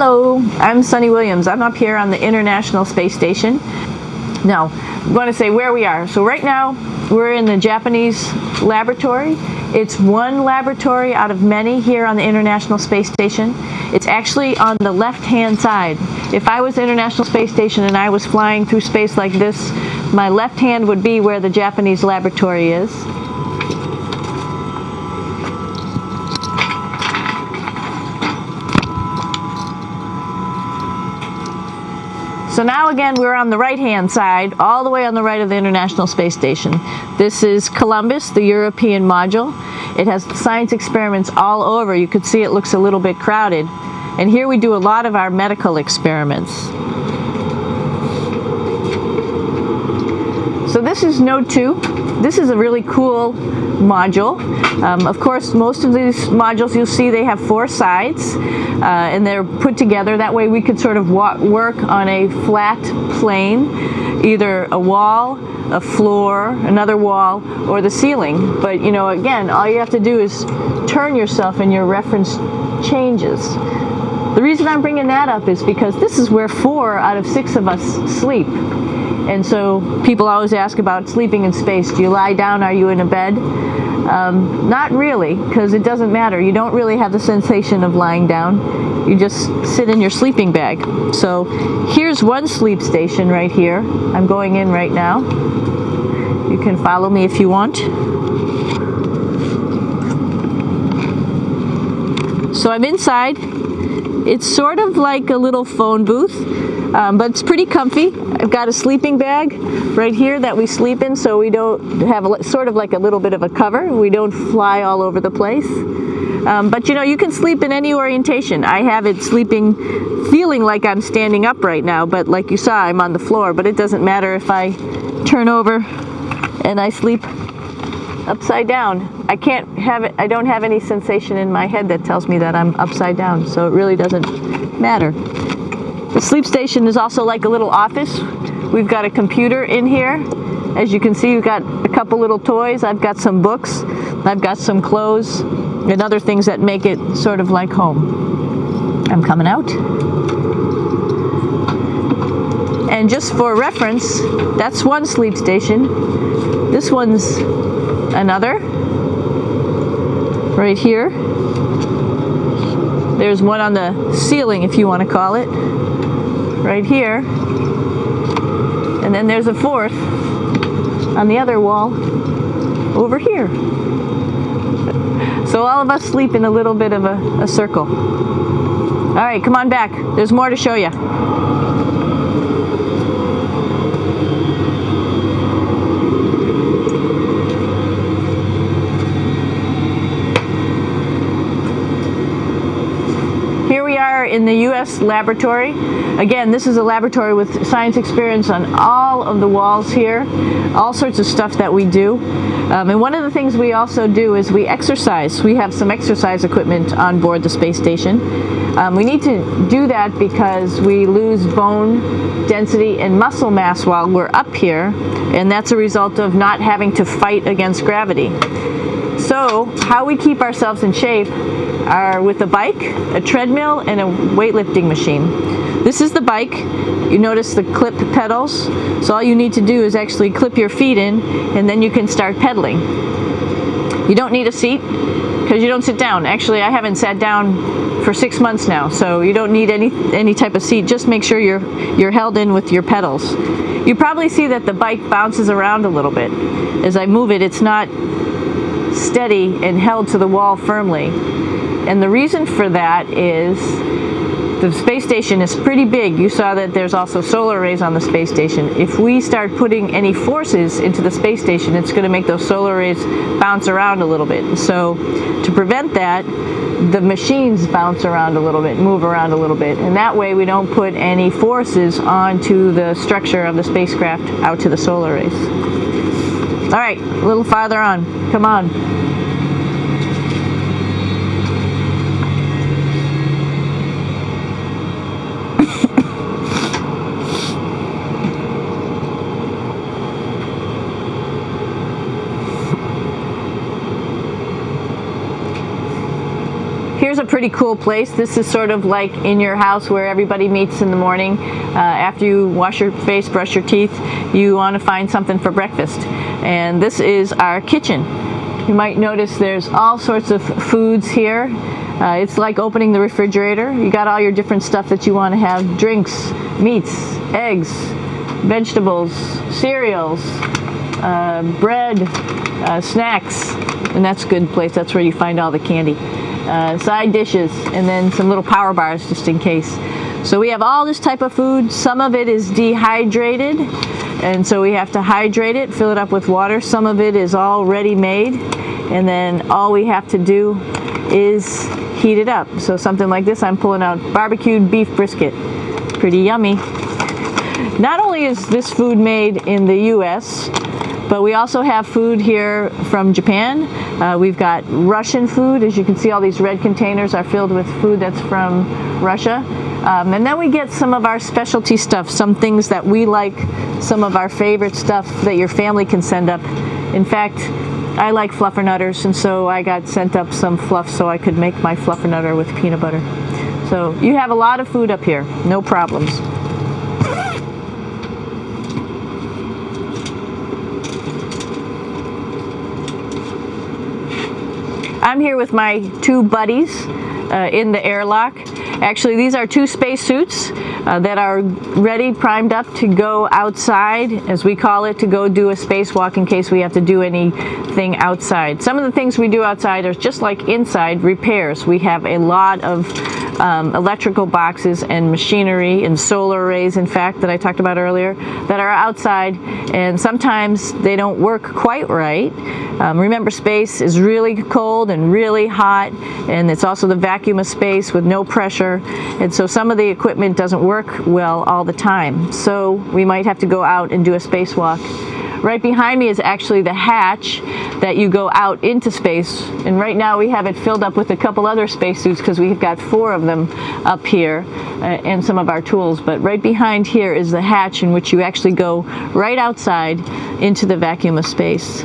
Hello, I'm Sunny Williams. I'm up here on the International Space Station. Now, I want to say where we are. So right now, we're in the Japanese laboratory. It's one laboratory out of many here on the International Space Station. It's actually on the left-hand side. If I was International Space Station and I was flying through space like this, my left hand would be where the Japanese laboratory is. So now again we're on the right-hand side, all the way on the right of the International Space Station. This is Columbus, the European module. It has science experiments all over. You could see it looks a little bit crowded. And here we do a lot of our medical experiments. So this is Node 2. This is a really cool module. Of course, most of these modules you'll see they have 4 sides and they're put together. That way we could sort of work on a flat plane, either a wall, a floor, another wall, or the ceiling. But you know, again, all you have to do is turn yourself and your reference changes. The reason I'm bringing that up is because this is where 4 out of 6 of us sleep. And so people always ask about sleeping in space. Do you lie down? Are you in a bed? Not really, because it doesn't matter. You don't really have the sensation of lying down. You just sit in your sleeping bag. So here's one sleep station right here. I'm going in right now. You can follow me if you want. So I'm inside. It's sort of like a little phone booth, but it's pretty comfy. I've got a sleeping bag right here that we sleep in, so we don't have sort of like a little bit of a cover. We don't fly all over the place. But you know, you can sleep in any orientation. I have it feeling like I'm standing up right now, but like you saw, I'm on the floor. But it doesn't matter if I turn over and I sleep upside down. I don't have any sensation in my head that tells me that I'm upside down, so it really doesn't matter. The sleep station is also like a little office. We've got a computer in here. As you can see, we've got a couple little toys. I've got some books. I've got some clothes and other things that make it sort of like home. I'm coming out. And just for reference, that's one sleep station. This one's another. Right here. There's one on the ceiling, if you want to call it. Right here. And then there's a 4th on the other wall over here. So all of us sleep in a little bit of a circle. All right, come on back. There's more to show you. In the U.S. laboratory. Again, this is a laboratory with science experience on all of the walls here, all sorts of stuff that we do. And one of the things we also do is we exercise. We have some exercise equipment on board the space station. We need to do that because we lose bone density and muscle mass while we're up here, and that's a result of not having to fight against gravity. So how we keep ourselves in shape are with a bike, a treadmill, and a weightlifting machine. This is the bike. You notice the clip pedals. So all you need to do is actually clip your feet in, and then you can start pedaling. You don't need a seat because you don't sit down. Actually, I haven't sat down for 6 months now, so you don't need any type of seat. Just make sure you're held in with your pedals. You probably see that the bike bounces around a little bit. As I move it, it's not steady and held to the wall firmly. And the reason for that is the space station is pretty big. You saw that there's also solar arrays on the space station. If we start putting any forces into the space station, it's going to make those solar arrays bounce around a little bit. So to prevent that, the machines bounce around a little bit, move around a little bit, and that way we don't put any forces onto the structure of the spacecraft out to the solar arrays. All right, a little farther on. Come on. a pretty cool place. This is sort of like in your house where everybody meets in the morning. After you wash your face, brush your teeth, you want to find something for breakfast. And this is our kitchen. You might notice there's all sorts of foods here. It's like opening the refrigerator. You got all your different stuff that you want to have: drinks, meats, eggs, vegetables, cereals, bread, snacks, and that's a good place. That's where you find all the candy. Side dishes, and then some little power bars just in case. So we have all this type of food. Some of it is dehydrated, and so we have to hydrate it, fill it up with water. Some of it is already made, and then all we have to do is heat it up. So something like this, I'm pulling out barbecued beef brisket. Pretty yummy. Not only is this food made in the US, but we also have food here from Japan. We've got Russian food. As you can see, all these red containers are filled with food that's from Russia. And then we get some of our specialty stuff, some things that we like, some of our favorite stuff that your family can send up. In fact, I like fluffernutters, and so I got sent up some fluff so I could make my fluffernutter with peanut butter. So you have a lot of food up here, no problems. I'm here with my two buddies in the airlock. Actually, these are two spacesuits that are ready, primed up to go outside, as we call it, to go do a spacewalk in case we have to do anything outside. Some of the things we do outside are just like inside, repairs. We have a lot of electrical boxes and machinery and solar arrays, in fact, that I talked about earlier, that are outside, and sometimes they don't work quite right. Remember, space is really cold and really hot, and it's also the vacuum of space with no pressure, and so some of the equipment doesn't work well all the time. So we might have to go out and do a spacewalk. Right behind me is actually the hatch that you go out into space, and right now we have it filled up with a couple other spacesuits because we've got 4 of them up here and some of our tools. But right behind here is the hatch in which you actually go right outside into the vacuum of space.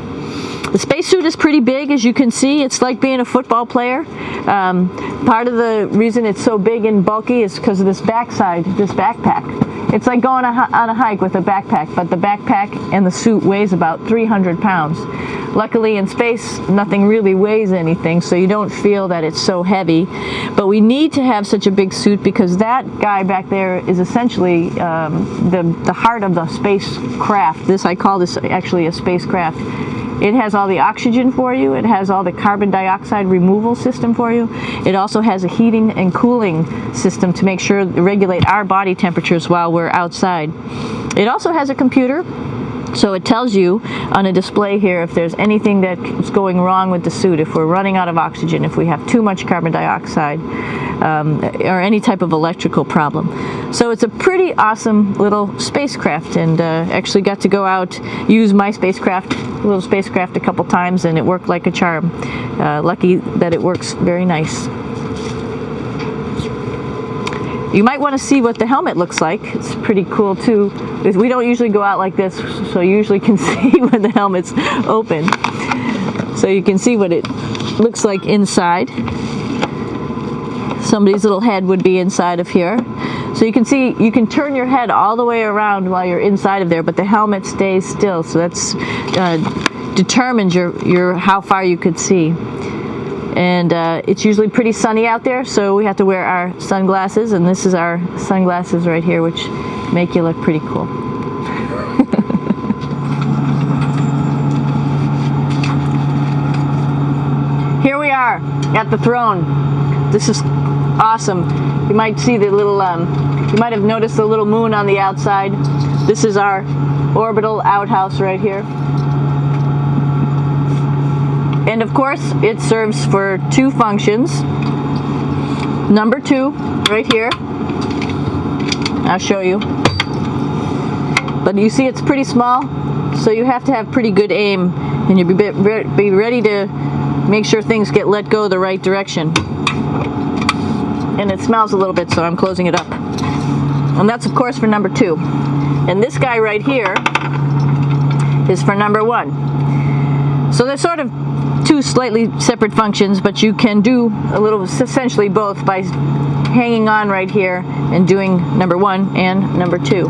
The spacesuit is pretty big, as you can see. It's like being a football player. Part of the reason it's so big and bulky is because of this backside, this backpack. It's like going on a hike with a backpack, but the backpack and the suit weighs about 300 pounds. Luckily in space, nothing really weighs anything, so you don't feel that it's so heavy. But we need to have such a big suit because that guy back there is essentially the heart of the spacecraft. I call this actually a spacecraft. It has all the oxygen for you. It has all the carbon dioxide removal system for you. It also has a heating and cooling system to make sure to regulate our body temperatures while we're outside. It also has a computer, so it tells you on a display here if there's anything that's going wrong with the suit, if we're running out of oxygen, if we have too much carbon dioxide, or any type of electrical problem. So it's a pretty awesome little spacecraft, and actually got to go out, use my little spacecraft a couple times, and it worked like a charm. Lucky that it works very nice. You might want to see what the helmet looks like. It's pretty cool too. We don't usually go out like this, so you usually can see when the helmet's open. So you can see what it looks like inside. Somebody's little head would be inside of here. So you can see, you can turn your head all the way around while you're inside of there, but the helmet stays still, so that's determines how far you could see. And it's usually pretty sunny out there, so we have to wear our sunglasses, and this is our sunglasses right here, which make you look pretty cool. Here we are at the throne. This is awesome. You might see the little, you might have noticed the little moon on the outside. This is our orbital outhouse right here. And of course, it serves for 2 functions. Number 2, right here. I'll show you. But you see it's pretty small, so you have to have pretty good aim, and you'll be ready to make sure things get let go the right direction. And it smells a little bit, so I'm closing it up. And that's of course for number 2. And this guy right here is for number 1. So they're sort of two slightly separate functions, but you can do a little, essentially both, by hanging on right here and doing number 1 and number 2.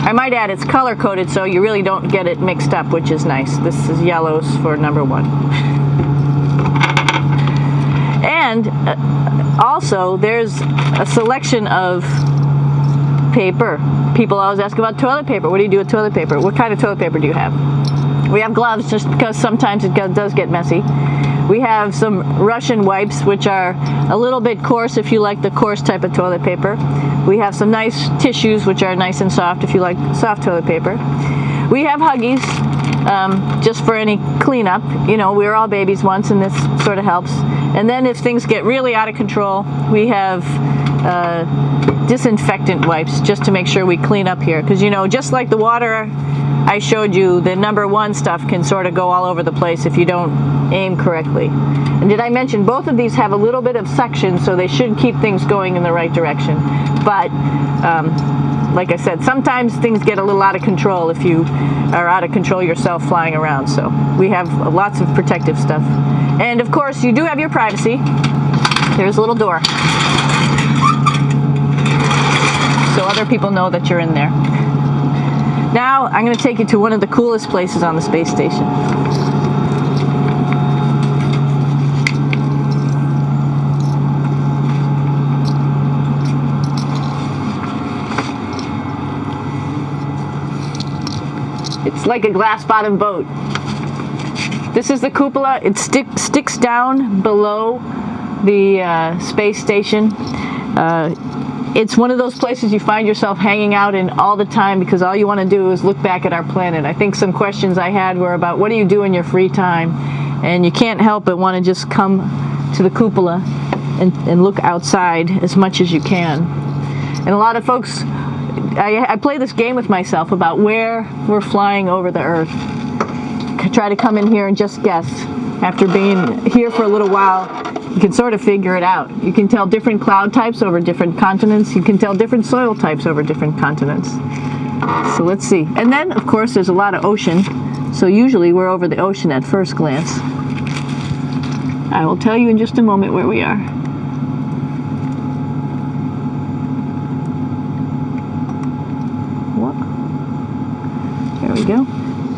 I might add it's color coded so you really don't get it mixed up, which is nice. This is yellows for number 1. And also there's a selection of paper. People always ask about toilet paper. What do you do with toilet paper? What kind of toilet paper do you have? We have gloves just because sometimes it does get messy. We have some Russian wipes, which are a little bit coarse if you like the coarse type of toilet paper. We have some nice tissues, which are nice and soft if you like soft toilet paper. We have Huggies, just for any cleanup. You know, we were all babies once, and this sort of helps. And then if things get really out of control, we have disinfectant wipes, just to make sure we clean up here. Because, you know, just like the water I showed you, the number 1 stuff can sort of go all over the place if you don't aim correctly. And did I mention both of these have a little bit of suction, so they should keep things going in the right direction. But like I said, sometimes things get a little out of control if you are out of control yourself flying around. So we have lots of protective stuff. And of course, you do have your privacy. There's a little door, so other people know that you're in there. Now I'm going to take you to one of the coolest places on the space station. It's like a glass-bottom boat. This is the cupola. It sticks down below the space station. It's one of those places you find yourself hanging out in all the time because all you want to do is look back at our planet. I think some questions I had were about what do you do in your free time? And you can't help but want to just come to the cupola and look outside as much as you can. And a lot of folks, I play this game with myself about where we're flying over the Earth. Try to come in here and just guess. After being here for a little while, you can sort of figure it out. You can tell different cloud types over different continents. You can tell different soil types over different continents. So let's see. And then, of course, there's a lot of ocean. So usually we're over the ocean at first glance. I will tell you in just a moment where we are. There we go.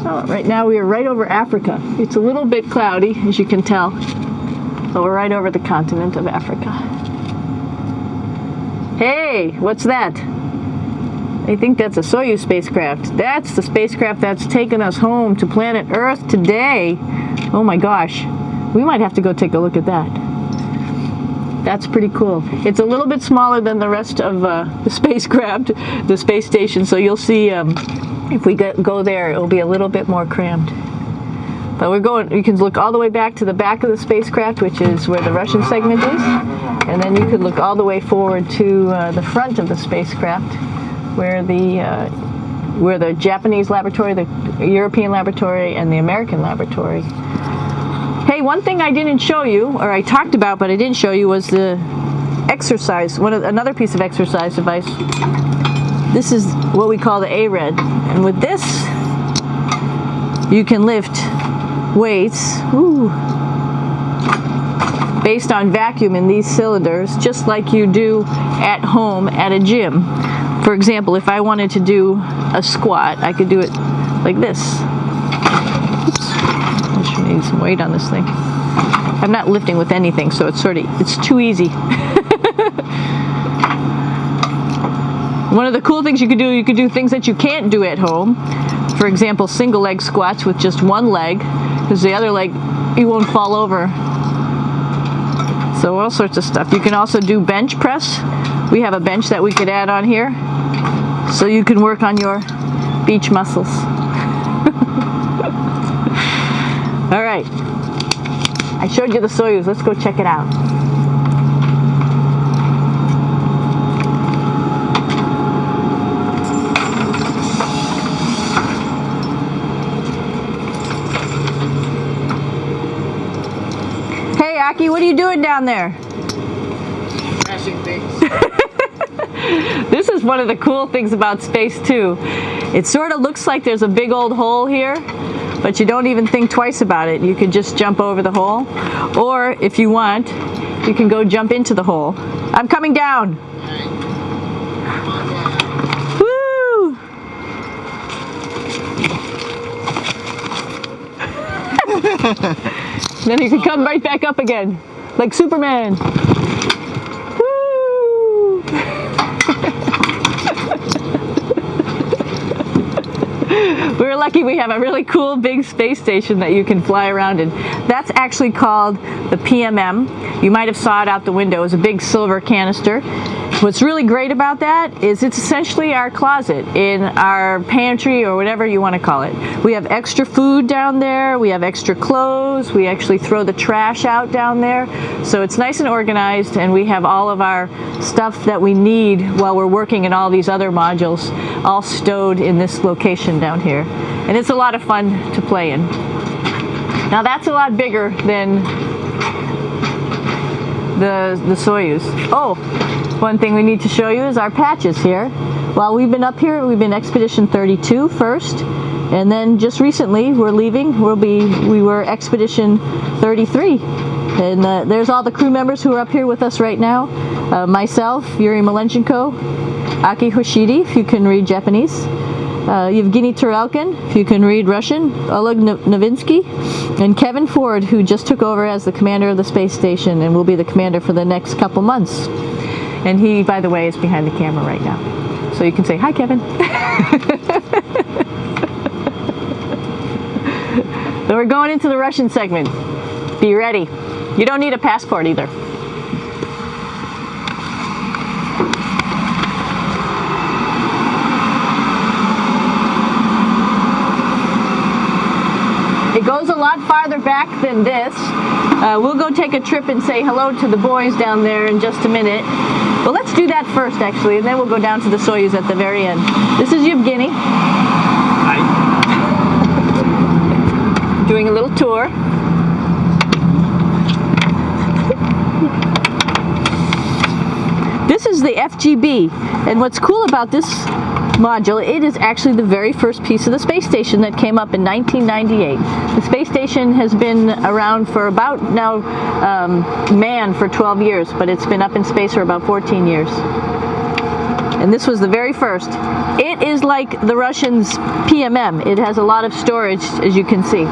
Oh, right now we are right over Africa. It's a little bit cloudy, as you can tell. But we're right over the continent of Africa. Hey, what's that? I think that's a Soyuz spacecraft. That's the spacecraft that's taken us home to planet Earth today. Oh my gosh. We might have to go take a look at that. That's pretty cool. It's a little bit smaller than the rest of the spacecraft, the space station, so you'll see if we go there, it'll be a little bit more crammed. But we're going, you can look all the way back to the back of the spacecraft, which is where the Russian segment is, and then you could look all the way forward to the front of the spacecraft, where the Japanese laboratory, the European laboratory, and the American laboratory. Hey, one thing I didn't show you, or I talked about but I didn't show you, was the exercise, another piece of exercise device. This is what we call the A-Red, and with this you can lift weights based on vacuum in these cylinders, just like you do at home at a gym. For example, if I wanted to do a squat, I could do it like this. Oops. I should need some weight on this thing. I'm not lifting with anything, so it's too easy. One of the cool things you could do things that you can't do at home. For example, single leg squats with just one leg, because the other leg, you won't fall over. So all sorts of stuff. You can also do bench press. We have a bench that we could add on here, so you can work on your beach muscles. All right. I showed you the Soyuz. Let's go check it out. Hey, Aki, what are you doing down there? Crashing things. This is one of the cool things about space, too. It sort of looks like there's a big old hole here, but you don't even think twice about it. You could just jump over the hole, or if you want, you can go jump into the hole. I'm coming down. Woo! Then you can come right back up again, like Superman. Woo! We're lucky we have a really cool big space station that you can fly around in. That's actually called the PMM. You might have saw it out the window. It's a big silver canister. What's really great about that is it's essentially our closet in our pantry or whatever you want to call it. We have extra food down there. We have extra clothes. We actually throw the trash out down there. So it's nice and organized, and we have all of our stuff that we need while we're working in all these other modules all stowed in this location down here. And it's a lot of fun to play in. Now that's a lot bigger than the Soyuz. Oh, one thing we need to show you is our patches here. While we've been up here, we've been Expedition 32 first, and then just recently we're leaving. We were Expedition 33. And there's all the crew members who are up here with us right now. Myself, Yuri Malenchenko, Aki Hoshidi, if you can read Japanese, Yevgeny Turelkin, if you can read Russian, Oleg Novinsky, and Kevin Ford, who just took over as the commander of the space station and will be the commander for the next couple months. And he, by the way, is behind the camera right now. So you can say, hi, Kevin. So we're going into the Russian segment. Be ready. You don't need a passport either. It goes a lot farther back than this. We'll go take a trip and say hello to the boys down there in just a minute. Well, let's do that first, actually, and then we'll go down to the Soyuz at the very end. This is Yevgeny. Hi. Doing a little tour. This is the FGB, and what's cool about this module, it is actually the very first piece of the space station that came up in 1998. The space station has been around for about now manned for 12 years, but it's been up in space for about 14 years. And this was the very first. It is like the Russians' PMM. It has a lot of storage, as you can see.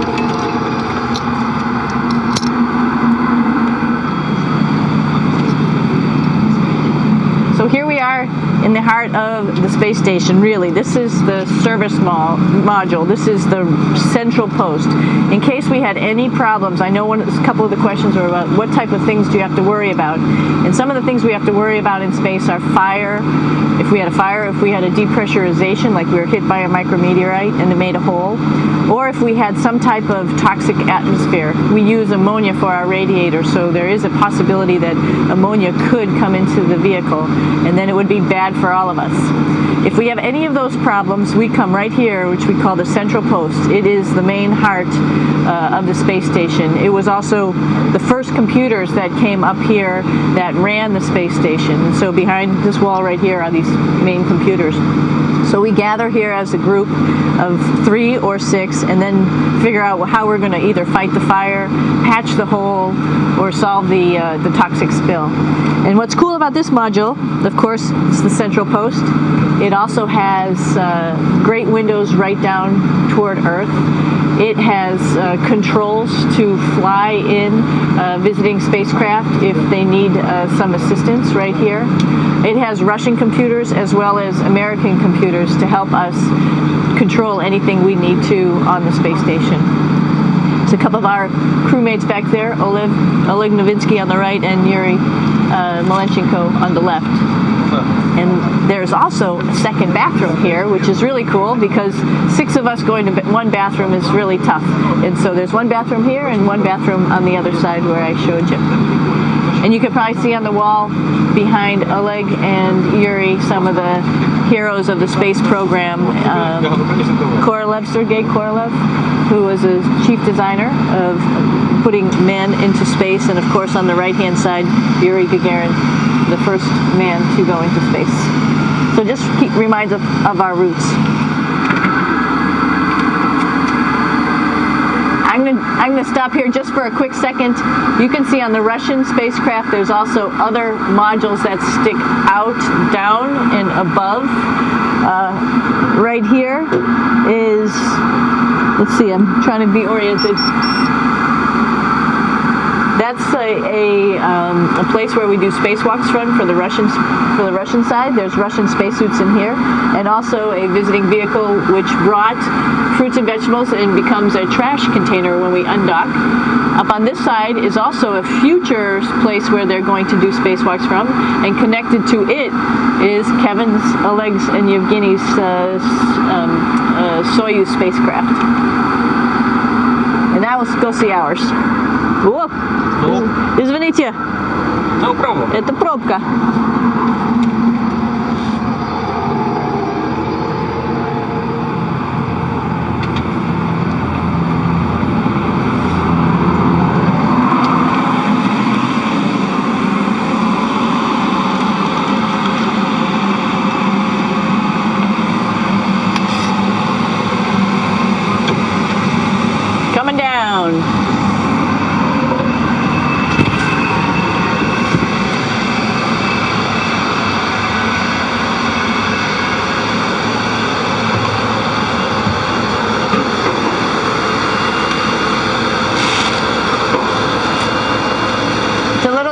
So here we are in the heart of the space station, really. This is the service module. This is the central post. In case we had any problems, I know a couple of the questions were about what type of things do you have to worry about. And some of the things we have to worry about in space are fire. If we had a fire, if we had a depressurization, like we were hit by a micrometeorite and it made a hole, or if we had some type of toxic atmosphere. We use ammonia for our radiator, so there is a possibility that ammonia could come into the vehicle, and then it would be bad for all of us. If we have any of those problems, we come right here, which we call the central post. It is the main heart of the space station. It was also the first computers that came up here that ran the space station. And so behind this wall right here are these main computers. So we gather here as a group of 3 or 6 and then figure out how we're going to either fight the fire, patch the hole, or solve the toxic spill. And what's cool about this module, of course, it's the central post. It also has great windows right down toward Earth. It has controls to fly in visiting spacecraft if they need some assistance right here. It has Russian computers as well as American computers to help us control anything we need to on the space station. It's a couple of our crewmates back there, Oleg Novinsky on the right and Yuri Malenchenko on the left. And there's also a second bathroom here, which is really cool because 6 of us going to one bathroom is really tough. And so there's one bathroom here and one bathroom on the other side where I showed you. And you can probably see on the wall behind Oleg and Yuri some of the heroes of the space program. Sergei Korolev, who was a chief designer of putting men into space, and of course on the right-hand side, Yuri Gagarin, the first man to go into space. So just reminds us of our roots. I'm gonna stop here just for a quick second. You can see on the Russian spacecraft there's also other modules that stick out, down, and above. Right here is, let's see, I'm trying to be oriented. That's a place where we do spacewalks from for the Russian side. There's Russian spacesuits in here, and also a visiting vehicle which brought fruits and vegetables and becomes a trash container when we undock. Up on this side is also a future place where they're going to do spacewalks from, and connected to it is Kevin's, Oleg's, and Yevgeny's Soyuz spacecraft. And now let's go see ours. О, извините, No problem. это пробка. Coming down.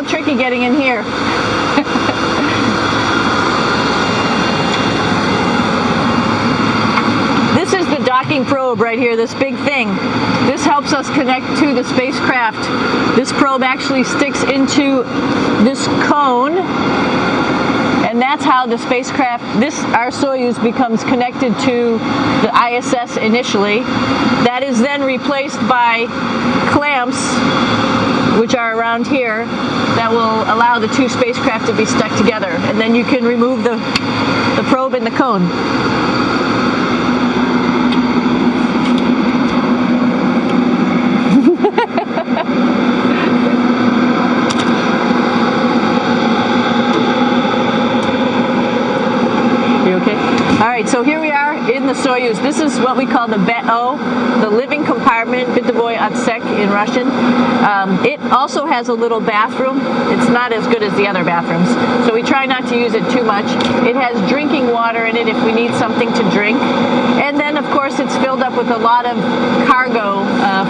Tricky getting in here. This is the docking probe right here, this big thing. This helps us connect to the spacecraft. This probe actually sticks into this cone, and that's how the spacecraft, our Soyuz, becomes connected to the ISS initially. That is then replaced by clamps, which are around here, that will allow the two spacecraft to be stuck together. And then you can remove the probe and the cone. You okay? All right, so here we are in the Soyuz. This is what we call the BEO, the living compartment, Bitovoy Otsek in Russian. It also has a little bathroom. It's not as good as the other bathrooms, so we try not to use it too much. It has drinking water in it if we need something to drink. And then, of course, it's filled up with a lot of cargo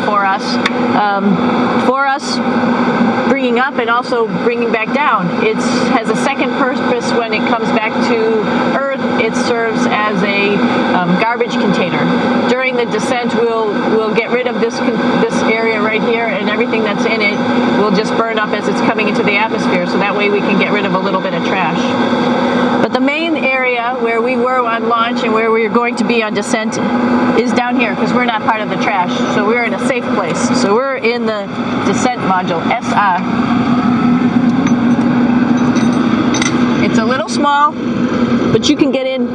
for us. Bringing up and also bringing back down. It has a second purpose when it comes back to Earth. It serves as a garbage container. During the descent, we'll get rid of this area right here, and everything that's in it will just burn up as it's coming into the atmosphere. So that way we can get rid of a little bit of trash. But the main area where we were on launch and where we're going to be on descent is down here, because we're not part of the trash. So we're in a safe place. So we're in the descent module, SA. It's a little small, but you can get in.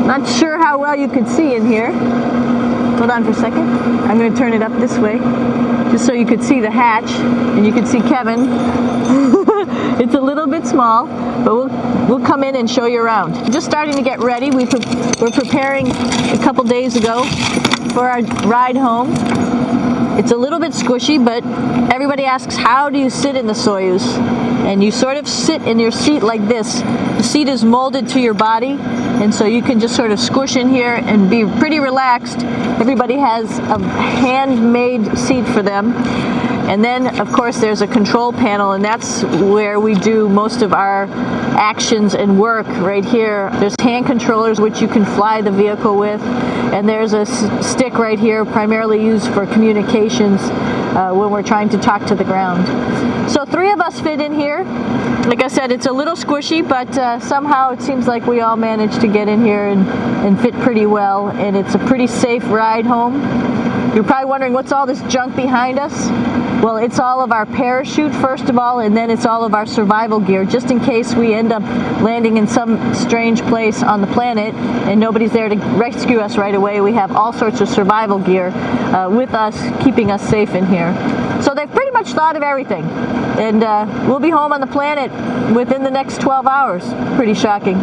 Not sure how well you can see in here. Hold on for a second. I'm going to turn it up this way, just so you could see the hatch, and you could see Kevin. It's a little bit small, but we'll come in and show you around. Just starting to get ready. We're preparing a couple days ago for our ride home. It's a little bit squishy, but everybody asks, how do you sit in the Soyuz? And you sort of sit in your seat like this. The seat is molded to your body, and so you can just sort of squish in here and be pretty relaxed. Everybody has a handmade seat for them. And then, of course, there's a control panel, and that's where we do most of our actions and work right here. There's hand controllers which you can fly the vehicle with, and there's a stick right here primarily used for communications when we're trying to talk to the ground. So 3 of us fit in here. Like I said, it's a little squishy, but somehow it seems like we all managed to get in here and fit pretty well, and it's a pretty safe ride home. You're probably wondering what's all this junk behind us? Well, it's all of our parachute first of all, and then it's all of our survival gear, just in case we end up landing in some strange place on the planet and nobody's there to rescue us right away. We have all sorts of survival gear with us, keeping us safe in here. So they've pretty much thought of everything, and we'll be home on the planet within the next 12 hours. Pretty shocking.